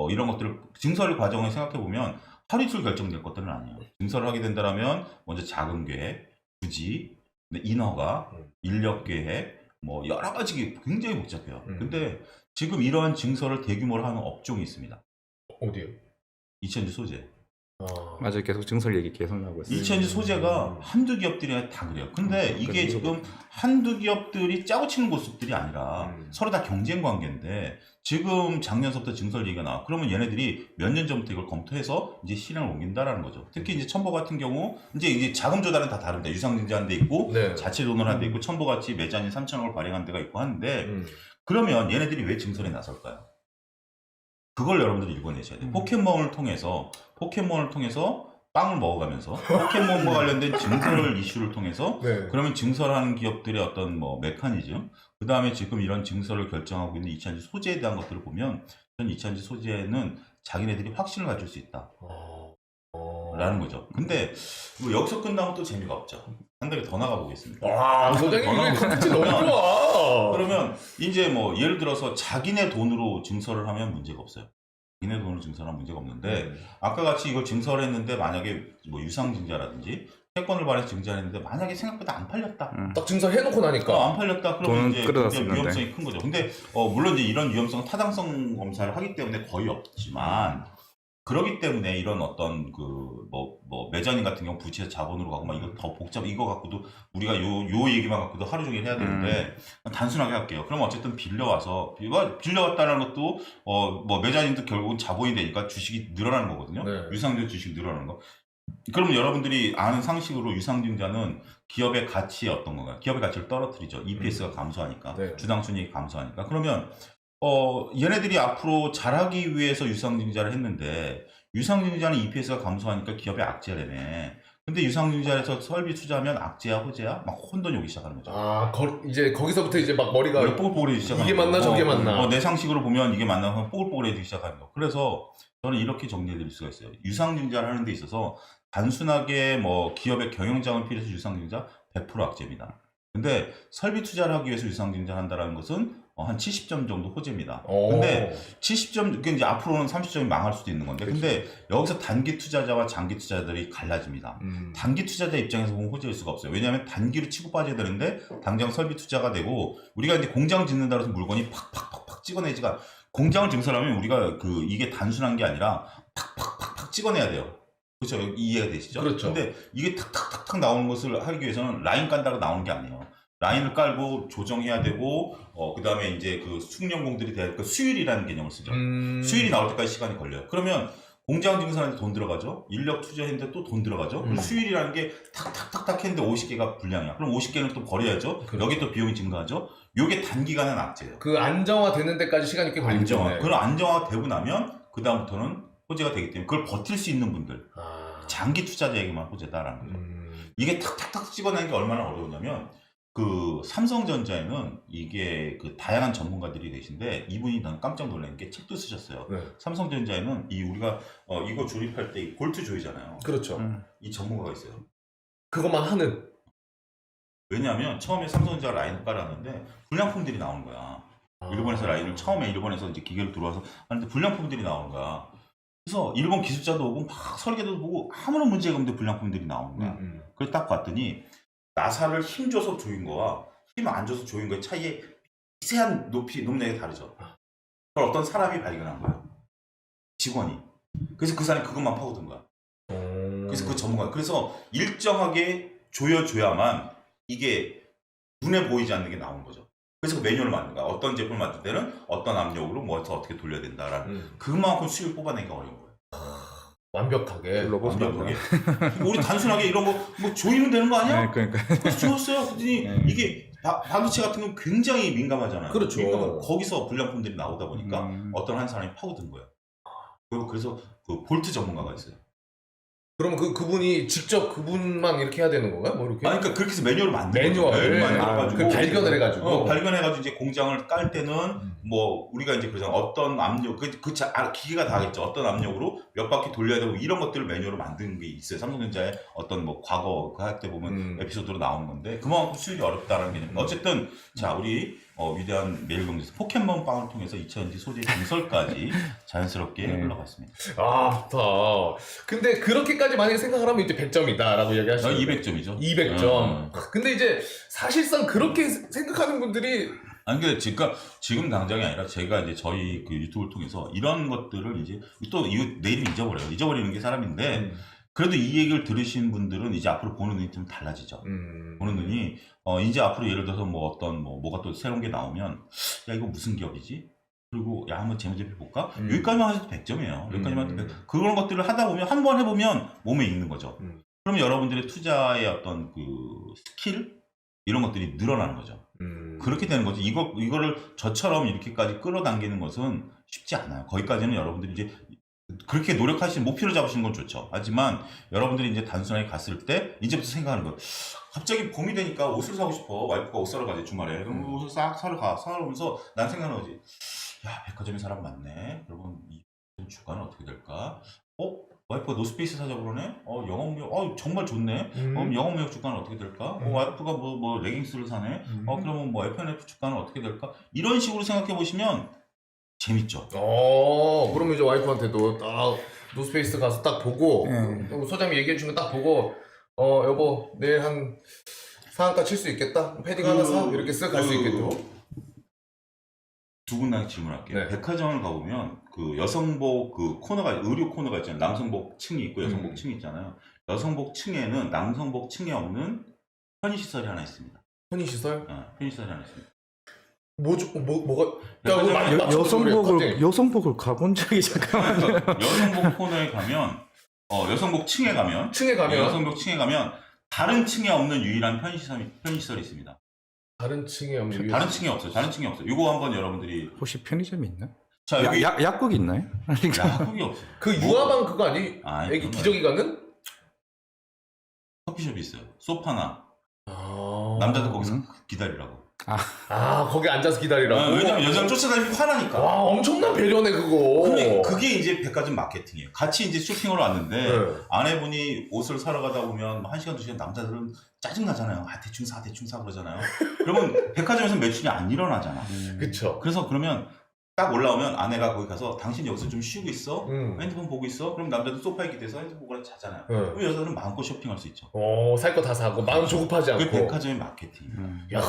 이런 것들을 증설 과정을 생각해 보면 하루 이틀 결정될 것들은 아니에요. 증설을 하게 된다면 먼저 자금 계획, 부지, 인허가, 인력 계획, 뭐 여러 가지 굉장히 복잡해요. 근데 지금 이러한 증설을 대규모로 하는 업종이 있습니다. 어디요? 이천지 소재. 맞아요. 계속 증설 얘기 계속 나오고 있어요. 이천지 소재가 한두 기업들이 다 그래요. 근데 이게 지금 한두 기업들이 짜고 치는 모습들이 아니라 서로 다 경쟁 관계인데 지금 작년서부터 증설 얘기가 나와. 그러면 얘네들이 몇 년 전부터 이걸 검토해서 이제 실행을 옮긴다라는 거죠. 특히 이제 첨보 같은 경우 이제 자금 조달은 다 다릅니다. 유상증자한 데 있고 네. 자체 돈을 한 데 있고 첨보같이 매장인 3천억을 발행한 데가 있고 하는데 그러면 얘네들이 왜 증설에 나설까요? 그걸 여러분들이 읽어내셔야 돼요. 포켓몬을 통해서 빵을 먹어가면서 포켓몬과 관련된 증설 이슈를 통해서 네. 그러면 증설하는 기업들의 어떤 뭐 메커니즘 그 다음에 지금 이런 증설을 결정하고 있는 이찬지 소재에 대한 것들을 보면 전 이찬지 소재는 자기네들이 확신을 가질 수 있다 라는 거죠. 근데 뭐 여기서 끝나면 또 재미가 없죠. 한 단계 더 나가 보겠습니다. 와, 소장님 이게 컨텐츠 너무 좋아. 그러면 이제 뭐 예를 들어서 자기네 돈으로 증설을 하면 문제가 없어요. 자기네 돈으로 증설하면 문제가 없는데 아까 같이 이걸 증설했는데 만약에 뭐 유상증자라든지 채권을 발행해서 증자했는데 만약에 생각보다 안 팔렸다. 딱 증설해놓고 나니까. 안 팔렸다. 돈은 그러면 이제 끌어다 위험성이 큰 거죠. 근데 물론 이제 이런 위험성은 타당성 검사를 하기 때문에 거의 없지만 그러기 때문에 이런 어떤 매자님 같은 경우 부채 자본으로 가고 막 이거 더 복잡 이거 갖고도 우리가 요 얘기만 갖고도 하루 종일 해야 되는데 단순하게 할게요. 그럼 어쨌든 빌려왔다는 것도 매자님도 결국은 자본이 되니까 주식이 늘어나는 거거든요. 네. 유상증자 주식이 늘어나는 거. 그러면 여러분들이 아는 상식으로 유상증자는 기업의 가치에 어떤 건가요? 기업의 가치를 떨어뜨리죠. EPS가 감소하니까. 네. 주당 순이익이 감소하니까. 그러면 얘네들이 앞으로 잘하기 위해서 유상증자를 했는데 유상증자는 EPS가 감소하니까 기업의 악재가 되네. 근데 유상증자에서 설비 투자하면 악재야 호재야? 막 혼돈이 오기 시작하는 거죠. 아, 이제 거기서부터 이제 막 머리가 뽀글뽀글해지기 시작하는 이게 맞나 저게 맞나. 내 상식으로 보면 이게 맞나 하면 뽀글뽀글해지기 시작하는 거. 그래서 저는 이렇게 정리해드릴 수가 있어요. 유상증자를 하는 데 있어서 단순하게 기업의 경영장을 필요해서 유상증자 100% 악재입니다. 근데 설비 투자를 하기 위해서 유상증자를 한다는 것은 한 70점 정도 호재입니다. 근데 70점, 그 이제 앞으로는 30점이 망할 수도 있는 건데, 근데 여기서 단기 투자자와 장기 투자자들이 갈라집니다. 단기 투자자 입장에서 보면 호재일 수가 없어요. 왜냐하면 단기로 치고 빠져야 되는데, 당장 설비 투자가 되고, 우리가 이제 공장 짓는다고 해서 물건이 팍팍팍팍 찍어내지가, 공장을 증설하면 우리가 이게 단순한 게 아니라 팍팍팍팍 찍어내야 돼요. 그렇죠? 이해가 되시죠? 그렇죠. 근데 이게 탁탁탁탁 나오는 것을 하기 위해서는 라인 깐다고 나오는 게 아니에요. 라인을 깔고 조정해야 되고, 그 다음에 이제 그 숙련공들이 될 수율이라는 개념을 쓰죠. 수율이 나올 때까지 시간이 걸려요. 그러면 공장 증설하는데 돈 들어가죠. 인력 투자했는데 또 돈 들어가죠. 그럼 수율이라는 게 탁탁탁탁 했는데 50개가 불량이야. 그럼 50개는 또 버려야죠. 그렇죠. 여기 또 비용이 증가하죠. 요게 단기간은 악재예요. 그 안정화되는 데까지 시간이 꽤 걸리죠. 안정화. 그런 안정화가 되고 나면 그 다음부터는 호재가 되기 때문에 그걸 버틸 수 있는 분들. 장기 투자자에게만 호재다라는 거죠. 이게 탁탁탁 찍어내는 게 얼마나 어려우냐면 그 삼성전자에는 이게 그 다양한 전문가들이 계신데 이분이 난 깜짝 놀란 게 책도 쓰셨어요. 네. 삼성전자에는 우리가 이거 조립할 때 이 볼트 조이잖아요. 그렇죠. 이 전문가가 있어요. 그것만 하는. 왜냐하면 처음에 삼성전자가 라인을 깔았는데 불량품들이 나오는 거야. 일본에서 라인을 처음에 일본에서 이제 기계를 들어와서 하는데 불량품들이 나오는 거야. 그래서 일본 기술자도 오고 막 설계도 보고 아무런 문제가 없는데 불량품들이 나오는 거야. 그래서 딱 봤더니 나사를 힘줘서 조인 거와 힘 안 줘서 조인 거의 차이에 미세한 높낮이가 다르죠. 그걸 어떤 사람이 발견한 거야. 직원이. 그래서 그 사람이 그것만 파고든 거야. 그래서 그 전문가. 그래서 일정하게 조여줘야만 이게 눈에 보이지 않는 게 나오는 거죠. 그래서 그 매뉴얼을 만든 거야. 어떤 제품을 만들 때는 어떤 압력으로 뭐해서 어떻게 돌려야 된다라는 그만큼 수익을 뽑아내기가 어려운 거예요. 완벽하게. 완벽하게. 우리 단순하게 이런 거 조이면 되는 거 아니야? 네, 그러니까. 그래서 조였어요. 그랬더니 이게 반도체 같은 건 굉장히 민감하잖아요. 그렇죠. 민감한 거기서 불량품들이 나오다 보니까 어떤 한 사람이 파고든 거예요. 그래서 그 볼트 전문가가 있어요. 그러면 그분이 직접 그분만 이렇게 해야 되는 건가요? 뭐 이렇게? 아니, 그러니까 그렇게 해서 매뉴얼을 만든 매뉴얼을 만들어가지고 그 발견을 해가지고 발견해가지고 이제 공장을 깔 때는 우리가 이제 그래서 어떤 압력 기계가 다 하겠죠. 어떤 압력으로 몇 바퀴 돌려야 되고 이런 것들을 매뉴얼을 만든 게 있어요. 삼성전자의 어떤 과거 할 때 보면 에피소드로 나오는 건데 그만큼 수율이 어렵다는 개념. 어쨌든 자 우리 위대한 매일경제에서 포켓몬빵을 통해서 2000지 소재 증설까지 자연스럽게 흘러갔습니다. 아, 좋다. 근데 그렇게까지 만약에 생각을 하면 이제 100점이다라고 얘기하시는 200점이죠. 200점. 근데 이제 사실상 그렇게 생각하는 분들이 아니, 근데 지금 당장이 아니라 제가 이제 저희 그 유튜브를 통해서 이런 것들을 이제 또 내일은 잊어버려요. 잊어버리는 게 사람인데 그래도 이 얘기를 들으신 분들은 이제 앞으로 보는 눈이 좀 달라지죠. 보는 눈이 이제 앞으로 예를 들어서 뭐가 또 새로운 게 나오면 야 이거 무슨 기업이지? 그리고 야 한번 재무제표 볼까? 여기까지만 해도 100점이에요. 여기까지만 해도 100점. 그런 것들을 하다 보면 한 번 해보면 몸에 익는 거죠. 그러면 여러분들의 투자의 어떤 그 스킬 이런 것들이 늘어나는 거죠. 그렇게 되는 거죠. 이거를 저처럼 이렇게까지 끌어당기는 것은 쉽지 않아요. 거기까지는 여러분들이 이제 그렇게 노력하시는 목표를 잡으시는 건 좋죠. 하지만 여러분들이 이제 단순하게 갔을 때 이제부터 생각하는 거예요. 갑자기 봄이 되니까 옷을 사고 싶어. 와이프가 옷 사러 가지 주말에. 그럼 옷을 싹 사러 가. 사러면서 난 생각하는 거지. 야 백화점에 사람 많네. 그러면 이 주가는 어떻게 될까? 와이프가 노스페이스 사자고 그러네? 영업무역, 정말 좋네? 영업무역 주가는 어떻게 될까? 와이프가 뭐 레깅스를 사네? 그러면 뭐 FNF 주가는 어떻게 될까? 이런 식으로 생각해 보시면 재밌죠. 그러면 이제 와이프한테도 딱 노스페이스 가서 딱 보고 소장님 얘기해 주면 딱 보고 여보 내일 한 상한가 칠 수 있겠다. 패딩 하나 사 이렇게 쓱 갈 수 있겠죠. 두 분한테 질문할게요. 네. 백화점을 가보면 그 여성복 그 코너가 의류 코너가 있잖아요. 남성복 층이 있고 여성복 층이 있잖아요. 여성복 층에는 남성복 층에 없는 편의시설이 하나 있습니다. 편의시설? 편의시설이 하나 있습니다. 뭐가? 여성복을 가본 적이 잠깐만요. 여성복 코너에 가면 여성복 층에 가면 여성복 층에 가면 다른 층에 없는 유일한 편의시설이 있습니다. 다른 층에 없는 다른 층에 없어요. 다른 층에 없어요. 이거 한번 여러분들이 혹시 편의점이 있나? 자 여기 약국 있나요? 약국이 없어요. 그 유아방 그거 아니? 아니, 애기 기저귀 가는? 커피숍이 있어요. 소파나 아... 남자들 거기서 기다리라고. 거기 앉아서 기다리라고? 왜냐면 여자를 쫓아다니고 화나니까. 와 엄청난 배려네 그거. 근데 그게 이제 백화점 마케팅이에요. 같이 이제 쇼핑을 왔는데 네. 아내분이 옷을 사러 가다 보면 1시간, 2시간 남자들은 짜증나잖아요. 대충 사 그러잖아요. 그러면 백화점에서 매출이 안 일어나잖아. 그쵸. 그래서 그러면 딱 올라오면 아내가 거기 가서 당신 여기서 좀 쉬고 있어? 핸드폰 보고 있어? 그럼 남자도 소파에 기대서 핸드폰 보고 자잖아요. 그럼 여자들은 마음껏 쇼핑할 수 있죠. 살 거 다 사고 마음 조급하지 않고. 그게 백화점의 마케팅. 야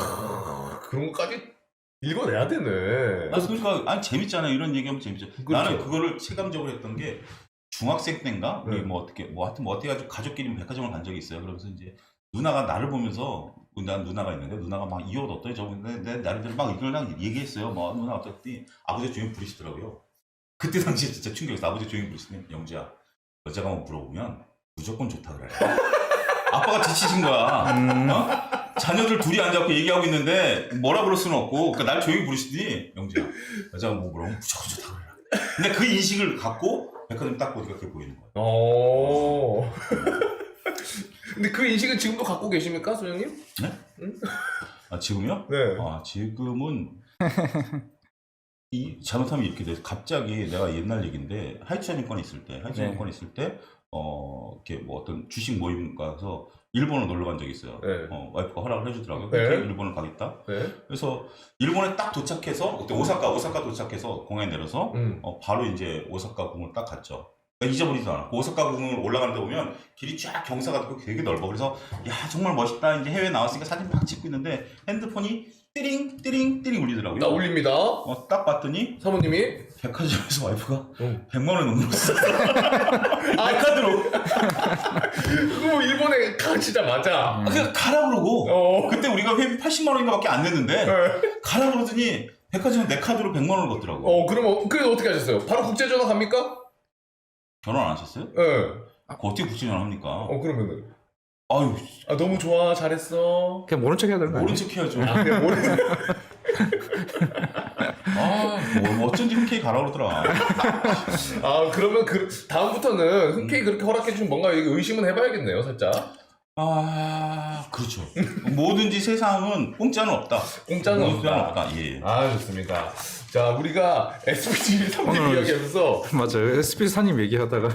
그런 것까지 읽어내야 되네. 그러니까 아니 재밌잖아요. 이런 얘기하면 재밌죠. 그렇죠. 나는 그거를 체감적으로 했던 게 중학생 때인가 우리 네. 뭐 어떻게 해가지고 가족끼리 백화점을 간 적이 있어요. 그러면서 이제 누나가 나를 보면서 난 누나가 있는데 누나가 막 이 옷 어떠니 저번에 내 나름대로 막 이걸랑 얘기했어요. 뭐 누나 어떻니? 아버지 조용히 부르시더라고요. 그때 당시에 진짜 충격이었어. 아버지 조용히 부르시네. 영지야 여자가 뭐 물어보면 무조건 좋다 그래. 아빠가 지치신 거야. 자녀들 둘이 앉아서 얘기하고 있는데 뭐라 그럴 수는 없고 그러니까 날 조용히 부르시더니 영지야 여자가 뭐 물어보면 무조건 좋다 그래. 근데 그 인식을 갖고 백화점 딱 보니까 그게 보이는 거야. 근데 그 인식은 지금도 갖고 계십니까, 소장님? 네? 응? 지금요? 네. 지금은 잘못하면 이렇게 돼서 갑자기 내가 옛날 얘기인데 하이츠증권 있을 때 이렇게 뭐 어떤 주식 모임 가서 일본을 놀러 간 적이 있어요. 네. 와이프가 허락을 해주더라고요. 네. 일본을 가겠다. 네. 그래서 일본에 딱 도착해서 그때 오사카 도착해서 공항에 내려서 바로 이제 오사카 궁을 딱 갔죠. 그러니까 잊어버리지도 않았고 오사카 궁을 올라가는 데 보면 길이 쫙 경사가 있고 되게 넓어. 그래서 야 정말 멋있다. 이제 해외 나왔으니까 사진 막 찍고 있는데 핸드폰이 띠링 울리더라고요. 나 올립니다. 딱 봤더니 사모님이 백화점에서 와이프가 응. 100만 원을 넣었어. 내 카드로. 그거 일본에 가시자마자 그냥 가라 그러고 그때 우리가 회비 80만 원인가 밖에 안 냈는데 가라 그러더니 백화점에 내 카드로 100만 원을 넣더라고. 그럼 그래서 어떻게 하셨어요? 바로 국제전화 갑니까? 결혼 안 하셨어요? 네. 그거 어떻게 국제전화 합니까? 그러면은 아유 너무 좋아 잘했어. 그냥 모른 척 해야 되는 거 모른 아니에요? 척 해야죠. 그냥 모르는. 뭐 어쩐지 흔쾌히 가라 그러더라. 그러면 다음부터는 흔쾌히 그렇게 허락해주면 뭔가 의심은 해봐야겠네요, 살짝. 그렇죠. 뭐든지 세상은 공짜는 없다. 공짜는 없다. 예. 좋습니다. 자, 우리가 SPG 3님 이야기하면서 맞아요. SP4님 얘기하다가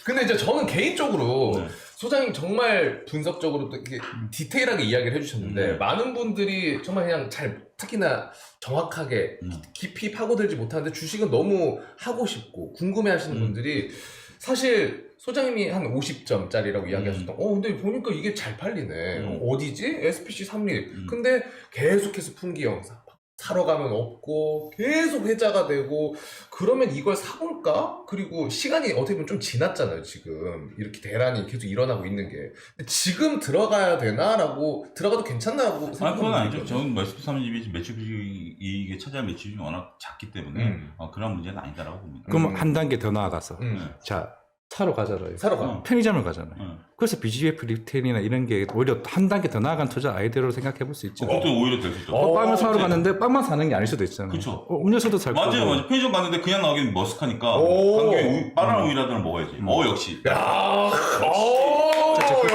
근데 이제 저는 개인적으로 네. 소장님 정말 분석적으로 또 이렇게 디테일하게 이야기를 해주셨는데 많은 분들이 정말 그냥 특히나 정확하게 깊이 파고들지 못하는데 주식은 너무 하고 싶고 궁금해하시는 분들이 사실 소장님이 한 50점짜리라고 이야기하셨던 근데 보니까 이게 잘 팔리네. 어디지? SPC 3립. 근데 계속해서 품귀 영상 사러 가면 없고 계속 회자가 되고 그러면 이걸 사볼까? 그리고 시간이 어떻게 보면 좀 지났잖아요. 지금 이렇게 대란이 계속 일어나고 있는 게 근데 지금 들어가야 되나? 라고 들어가도 괜찮나라고 생각하는 그건 아니죠. 저는 SP3립이 매출이익에 차지할 매출이 워낙 작기 때문에 그런 문제는 아니다라고 봅니다. 그럼 한 단계 더 나아가서 자 사러 가잖아요. 사러 가. 편의점을 가잖아요. 그래서 BGF 리테일이나 이런 게 오히려 한 단계 더 나아간 투자 아이디어로 생각해 볼 수 있죠. 그것도 오히려 될 수 있죠. 빵을 사러 갔는데 빵만 사는 게 아닐 수도 있잖아요. 그쵸. 음료수도 살 거고. 맞아요. 편의점 갔는데 그냥 나오긴 머쓱하니까 한개 바나나 우유라도 먹어야지. 역시.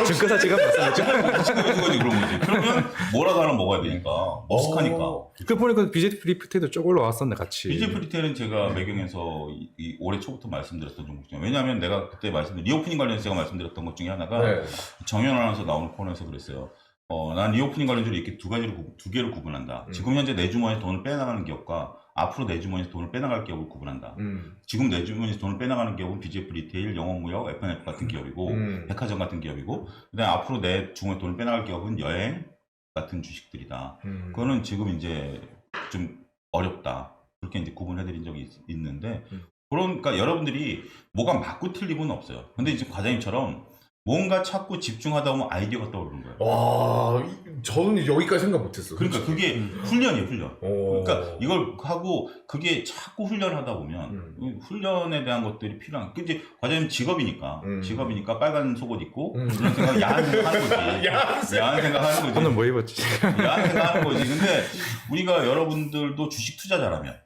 증거사 지금 맞습니다. 친구지 그런 거지. 그러면 뭐라도 하나 먹어야 되니까 머쓱하니까. 그 보니까 BGF 리테일도 쭉 올라왔었네 같이. BGF 리테일은 제가 매경에서 이 올해 초부터 말씀드렸던 종목 중에 왜냐하면 내가 그때 리오프닝 관련해서 제가 말씀드렸던 것 중에 하나가 정현 아나운서 나오는 코너에서 그랬어요. 난 리오프닝 관련주를 이렇게 두 개로 구분한다. 지금 현재 내 주머니에 돈을 빼나가는 기업과 앞으로 내 주머니에서 돈을 빼나갈 기업을 구분한다. 지금 내 주머니에서 돈을 빼나가는 기업은 BGF 리테일, 영업무역, F&F 같은 기업이고 백화점 같은 기업이고 그다음에 앞으로 내 주머니에 돈을 빼나갈 기업은 여행 같은 주식들이다. 그거는 지금 이제 좀 어렵다. 그렇게 이제 구분해드린 적이 있는데 그러니까 여러분들이 뭐가 맞고 틀림은 없어요. 근데 이제 과장님처럼 뭔가 찾고 집중하다 보면 아이디어가 떠오르는 거예요. 와, 저는 여기까지 생각 못했어. 그러니까 그게 훈련이에요, 훈련. 그러니까 이걸 하고 그게 자꾸 훈련을 하다 보면 훈련에 대한 것들이 필요한. 이제 과장님 직업이니까 빨간 속옷 입고 그런 생각, 야한 생각 하는 거지. 야한 생각 하는 거지. 오늘 뭐 입었지? 야한 생각 하는 거지. 근데 우리가 여러분들도 주식 투자자라면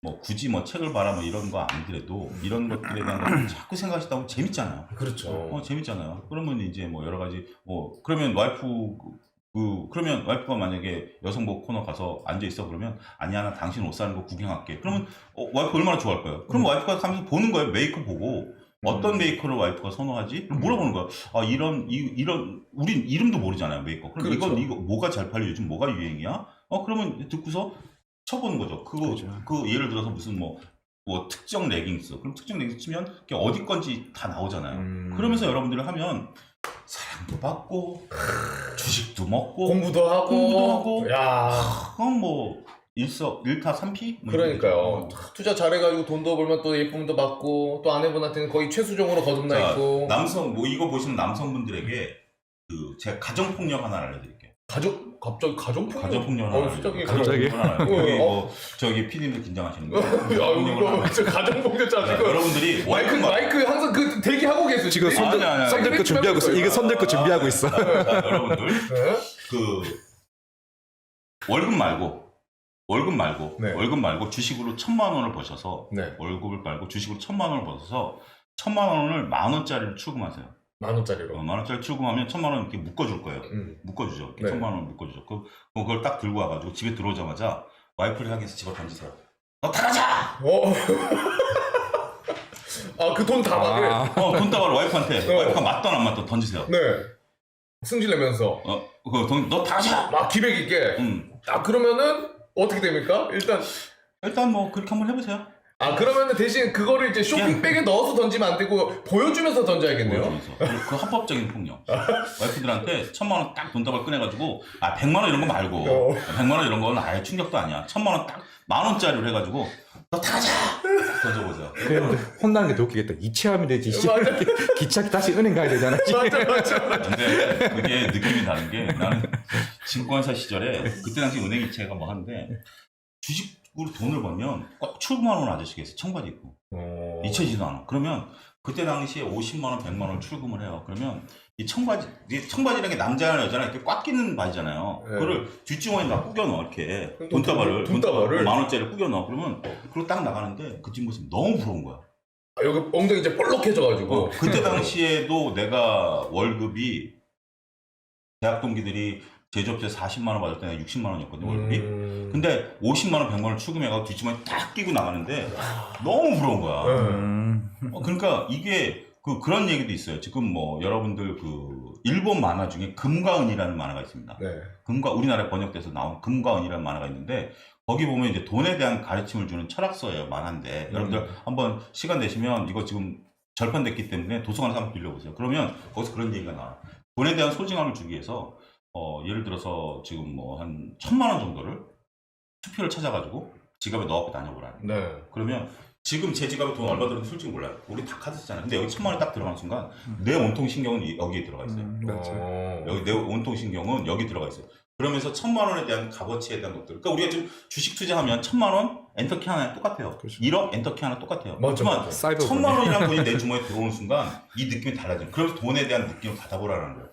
뭐 굳이 뭐 책을 봐라 뭐 이런 거 아니더라도 이런 것들에 대한 걸 자꾸 생각하시다 보면 재밌잖아요. 그렇죠. 재밌잖아요. 그러면 이제 뭐 여러 가지 뭐 그러면 그러면 와이프가 만약에 여성복 코너 가서 앉아 있어 그러면 아니야 나 당신 옷 사는 거 구경할게. 그러면 와이프 얼마나 좋아할 거예요. 그럼 와이프가 가면서 보는 거예요. 메이크업 보고 어떤 메이커를 와이프가 선호하지? 그럼 물어보는 거야. 아 이런 우린 이름도 모르잖아요 메이크업. 그럼 그렇죠. 이거 뭐가 잘 팔려 요즘 뭐가 유행이야? 그러면 듣고서 쳐보는 거죠. 그 예를 들어서 무슨 뭐 특정 레깅스. 그럼 특정 레깅스 치면 그게 어디 건지 다 나오잖아요. 그러면서 여러분들을 하면 사랑도 받고 주식도 먹고 공부도 하고. 야, 그건 뭐 일타 삼피? 뭐 그러니까요. 투자 잘해가지고 돈도 벌면 또 예쁨도 받고 또 아내분한테는 거의 최수종으로 거듭나 자, 있고. 남성 뭐 이거 보시는 남성분들에게 제가 가정폭력 하나 알려드릴게요. 갑자기 가정폭력? 가정폭력 하나 갑자기 여기 뭐 저기 PD님들 긴장하시는 거예요. 이거 진짜 가정폭력 짜지고. 여러분들이 마이크 항상 그 대기하고 계세요. 지금 손들 거 준비하고 있어. 이거 손들 거 준비하고 있어. 자, 여러분들 네? 월급 말고 네. 월급 말고 주식으로 1,000만 원을 버셔서 네. 월급을 말고 주식으로 1,000만 원을 버셔서 1,000만 원을 10,000원짜리를 출금하세요. 10,000원짜리로. 10,000원짜리 출금하면 1,000만 원 이렇게 묶어줄 거예요. 묶어주죠. 네. 1,000만 원 묶어주죠. 그걸 딱 들고 와가지고 집에 들어오자마자 와이프를 향해서 집어 던지세요. 너 다 가자! 그 돈 다 받을. 돈다발을 와이프한테 와이프가 맞던 안 맞던 던지세요. 네. 승질내면서. 너 다 가자! 막 기백 있게. 그러면은 어떻게 됩니까? 일단 뭐 그렇게 한번 해보세요. 그러면은 대신 그거를 이제 쇼핑백에 넣어서 던지면 안 되고 보여주면서 던져야겠네요. 보여주면서. 그 합법적인 폭력. 와이프들한테 1,000만 원 딱 돈다발 꺼내가지고 100만 원 이런 거 말고 100만 원 이런 건 아예 충격도 아니야. 1,000만 원 딱 10,000원짜리로 해가지고 너 다 가자! 던져보세요. 근데 혼나는 게 더 웃기겠다. 이체하면 되지. 맞아. 기차 다시 은행 가야 되잖아. 맞아. 근데 그게 느낌이 다른 게 나는 증권사 시절에 그때 당시 은행 이체가 뭐 하는데 주식으로 돈을 벌면 꼭 출금하는 아저씨가 있어요. 청바지 입고. 잊혀지지도 않아. 그러면 그때 당시에 50만 원, 100만 원 출금을 해요. 그러면 이 청바지라는 게 남자나 여자나 이렇게 꽉 끼는 바지잖아요. 네. 그거를 뒷주머니에 다 꾸겨 넣어 이렇게 돈다발을? 10,000원짜리를 꾸겨 넣어. 그러면 그걸 딱 나가는데 그 뒷모습이 너무 부러운 거야. 여기 엉덩이 이제 볼록해져가지고. 그때 당시에도 내가 월급이 대학 동기들이 제조업체 40만 원 받을 때는 60만 원이었거든요 월급이. 근데 50만 원, 100만 원 출금해가지고 뒷주머니 딱 끼고 나가는데 너무 부러운 거야. 그러니까 이게 그런 얘기도 있어요. 지금 뭐 여러분들 일본 만화 중에 금과 은이라는 만화가 있습니다. 네. 우리나라에 번역돼서 나온 금과 은이라는 만화가 있는데 거기 보면 이제 돈에 대한 가르침을 주는 철학서예요. 만화인데 여러분들 한번 시간 되시면 이거 지금 절판됐기 때문에 도서관에서 한번 빌려보세요. 그러면 거기서 그런 얘기가 나와. 돈에 대한 소중함을 주기 위해서 예를 들어서 지금 뭐 한 1,000만 원 정도를 수표를 찾아가지고 지갑에 넣어갖고 다녀보라. 네. 그러면 지금 제 지갑에 돈 얼마 들었는지 솔직히 몰라요. 우리 다 카드 쓰잖아요. 근데 여기 1,000만 원이 딱 들어가는 순간 내 온통 신경은 여기에 들어가 있어요. 여기 내 온통 신경은 여기 들어가 있어요. 그러면서 1,000만 원에 대한 값어치에 대한 것들. 그러니까 우리가 지금 주식 투자하면 1,000만 원 엔터키 하나 똑같아요. 그렇죠. 1억 엔터키 하나 똑같아요. 맞아. 하지만 1,000만 원이라는 돈이 내 주머니에 들어오는 순간 이 느낌이 달라져요. 그래서 돈에 대한 느낌을 받아보라는 거예요.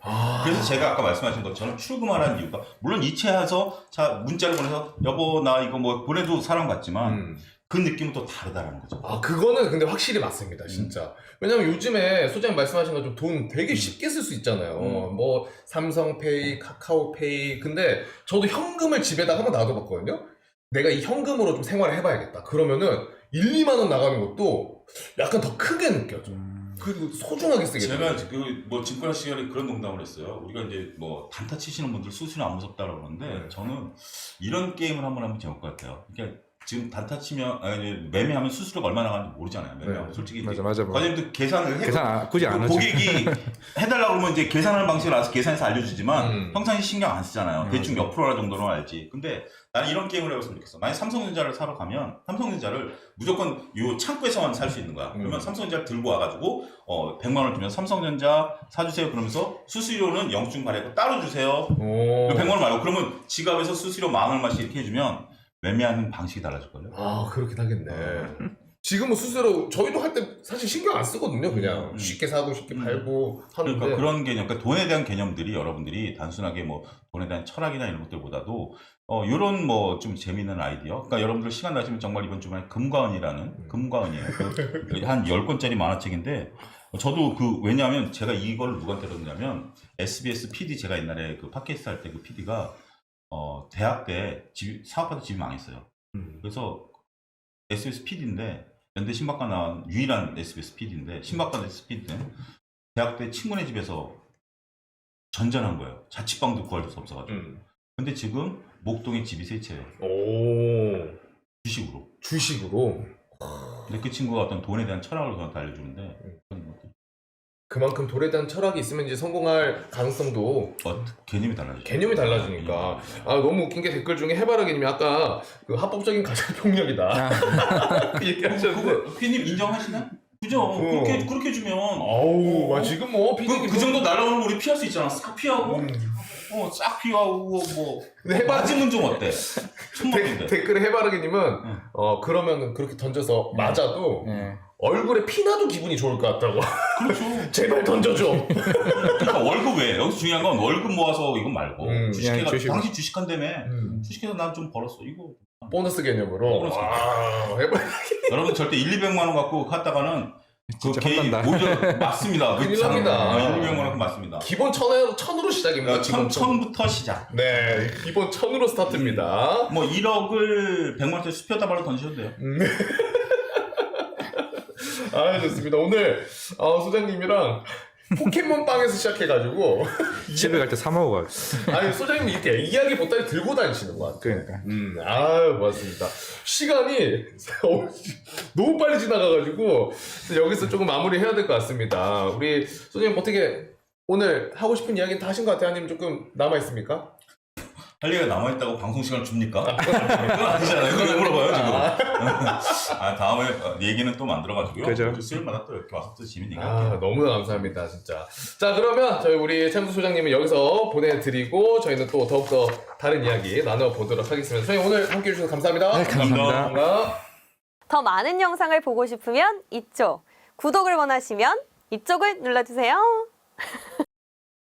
그래서 제가 아까 말씀하신 것처럼 출금하라는 이유가 물론 이체해서 문자를 보내서 여보 나 이거 뭐 보내도 사람 같지만 그 느낌은 또 다르다는 거죠. 그거는 근데 확실히 맞습니다, 진짜. 왜냐면 요즘에 소장님 말씀하신 것처럼 돈 되게 쉽게 쓸 수 있잖아요. 뭐 삼성페이, 카카오페이. 근데 저도 현금을 집에다 한번 놔둬봤거든요. 내가 이 현금으로 좀 생활을 해봐야겠다. 그러면은 1, 2만 원 나가는 것도 약간 더 크게 느껴져. 그리고 소중하게 쓰게 제가 돼요. 뭐 증권화 시간에 그런 농담을 했어요. 우리가 이제 뭐 단타 치시는 분들 수수료 안 무섭다고 그러는데 저는 이런 게임을 한번 하면 좋을 것 같아요. 그러니까 지금 단타 치면 매매하면 수수료가 얼마 나가는지 모르잖아요. 매매하면 솔직히 맞아. 과장님도 계산을 해. 계산 굳이 안 하죠. 고객이 해달라고 그러면 이제 계산하는 방식을 알아서 계산해서 알려주지만 평상시 신경 안 쓰잖아요. 대충 몇 프로라 정도는 알지. 근데 나는 이런 게임을 해봤으면 좋겠어. 만약 삼성전자를 사러 가면 삼성전자를 무조건 요 창구에서만 살 수 있는 거야. 그러면 삼성전자를 들고 와가지고 100만 원 주면 삼성전자 사주세요. 그러면서 수수료는 영수증 발행고 따로 주세요. 100만 원 말고 그러면 지갑에서 수수료 10,000원씩 이렇게 해주면 매매하는 방식이 달라질걸요. 아 그렇긴 하겠네. 지금은 수수료 저희도 할 때 사실 신경 안 쓰거든요. 그냥 쉽게 사고 쉽게 팔고 하는데. 그러니까 그런 개념, 그러니까 돈에 대한 개념들이 여러분들이 단순하게 뭐 돈에 대한 철학이나 이런 것들보다도 이런 뭐 좀 재미있는 아이디어. 그러니까 여러분들 시간 나시면 정말 이번 주말에 금과은이라는 금과은이에요. 한 10권짜리 만화책인데 저도 왜냐하면 제가 이걸 누구한테 들었냐면 SBS PD 제가 옛날에 그 팟캐스트 할 때 그 PD가 대학 때 사업하다 집이 망했어요. 그래서 SBS PD인데 연대 신박관 나온 유일한 SBS PD인데 신박관 SBS PD는 대학 때 친구네 집에서 전전한 거예요. 자취방도 구할 수 없어가지고. 근데 지금 목동에 집이 세 채예요. 오 주식으로. 주식으로. 근데 그 친구가 어떤 돈에 대한 철학을 저한테 알려주는데 그만큼 돈에 대한 철학이 있으면 이제 성공할 가능성도 개념이 달라지죠. 개념이 달라지니까. 아 너무 웃긴 게 댓글 중에 해바라기님이 아까 그 합법적인 가장폭력이다 그 얘기하셨는데 피디님 인정하시나? 그죠? 그렇게 주면 아우 와 지금 뭐 그 정도 날라오는 거 우리 피할 수 있잖아. 싹 피하고 싹 피하고 뭐 근데 맞으면 좀 어때? 손목인데. 댓글에 해바라기님은 그러면은 그렇게 던져서 맞아도 얼굴에 피나도 기분이 좋을 것 같다고. 그렇죠. 제발 던져줘. 그러니까 월급 왜? 여기서 중요한 건 월급 모아서 이건 말고 주식해가 주식. 당신 주식한다며. 주식해서 난 좀 벌었어. 이거 보너스 개념으로. 보너스. 해바라기. 여러분 절대 1,200만 원 갖고 갔다가는 그 진짜 개인 혼난다. 오히려 맞습니다. 큰일 납니다. 1,200만 원 갖고 맞습니다. 기본 1,000으로 시작입니다. 기본 1,000부터 시작. 네, 기본 1,000으로 스타트입니다. 뭐 1억을 100만 원짜리 수표다 발로 던지셔도 돼요. 아 좋습니다. 오늘 소장님이랑 포켓몬 빵에서 시작해가지고 집에 갈 때 사 먹어. 아니 소장님이 이렇게 이야기 보따리 들고 다니시는 것 같아요. 그러니까. 아유 맞습니다. 시간이 너무 빨리 지나가가지고 여기서 조금 마무리해야 될 것 같습니다. 우리 소장님 어떻게 오늘 하고 싶은 이야기는 다 하신 것 같아요? 아니면 조금 남아 있습니까? 할 얘기가 남아있다고 방송 시간을 줍니까? 그건 아니잖아요. 그걸 왜 물어봐요, 지금. 다음에 얘기는 또 만들어가지고요. 그죠. 수요일마다 또 이렇게 와서 또 재밌는 얘기 아 할게요. 너무나 감사합니다 진짜. 자 그러면 저희 우리 챔스 소장님은 여기서 보내드리고 저희는 또 더욱더 다른 이야기 나눠보도록 하겠습니다. 소장님 오늘 함께해 주셔서 감사합니다. 네, 감사합니다. 감사합니다. 더 많은 영상을 보고 싶으면 이쪽, 구독을 원하시면 이쪽을 눌러주세요.